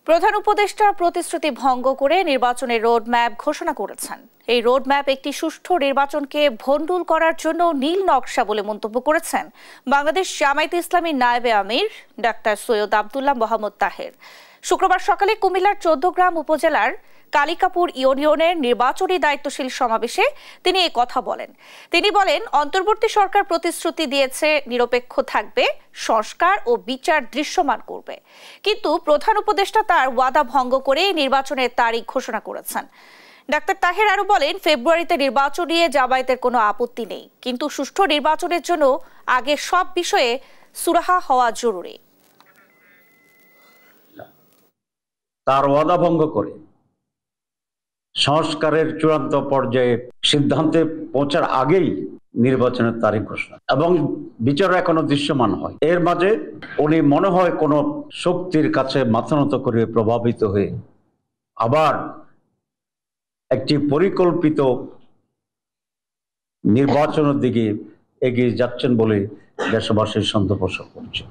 প্রধান উপদেষ্টা প্রতিশ্রুতি ভঙ্গ করে নির্বাচনের রোডম্যাপ ঘোষণা করেছেন। এই রোডম্যাপ একটি সুষ্ঠু নির্বাচনকে ভণ্ডুল করার জন্য নীল নকশা বলে মন্তব্য করেছেন বাংলাদেশ জামায়াতে ইসলামীর নায়েবে আমির ডাক্তার সৈয়দ আব্দুল্লাহ মোহাম্মদ তাহের। শুক্রবার সকালে কুমিল্লার ১৪ গ্রাম উপজেলার কালিকাপুর ইউনিয়নের নির্বাচনী দায়িত্বশীল সমাবেশে তিনি এই কথা বলেন। তিনি বলেন, অন্তর্বর্তী সরকার প্রতিশ্রুতি দিয়েছে নিরপেক্ষ থাকবে, সংস্কার ও বিচার দৃশ্যমান করবে, কিন্তু প্রধান উপদেষ্টা তার ওয়াদা ভঙ্গ করে নির্বাচনের তারিখ ঘোষণা করেছেন। ডাক্তার তাহের আরো বলেন, ফেব্রুয়ারিতে নির্বাচন নিয়ে জামায়াতের কোনো আপত্তি নেই, কিন্তু সুষ্ঠু নির্বাচনের জন্য আগে সব বিষয়ে সুরাহা হওয়া জরুরি। তার ওয়াদা ভঙ্গ করে সংস্কারের চূড়ান্ত পর্যায়ে সিদ্ধান্তে পৌঁছার আগেই নির্বাচনের তারিখ ঘোষণা এবং বিচার এখনো দৃশ্যমান হয়। এর মাঝে উনি মনে হয় কোনো শক্তির কাছে মাথা নত করে প্রভাবিত হয়ে আবার একটি পরিকল্পিত নির্বাচনের দিকে এগিয়ে যাচ্ছেন বলে দেশবাসীর সন্দেহ পোষণ করছে।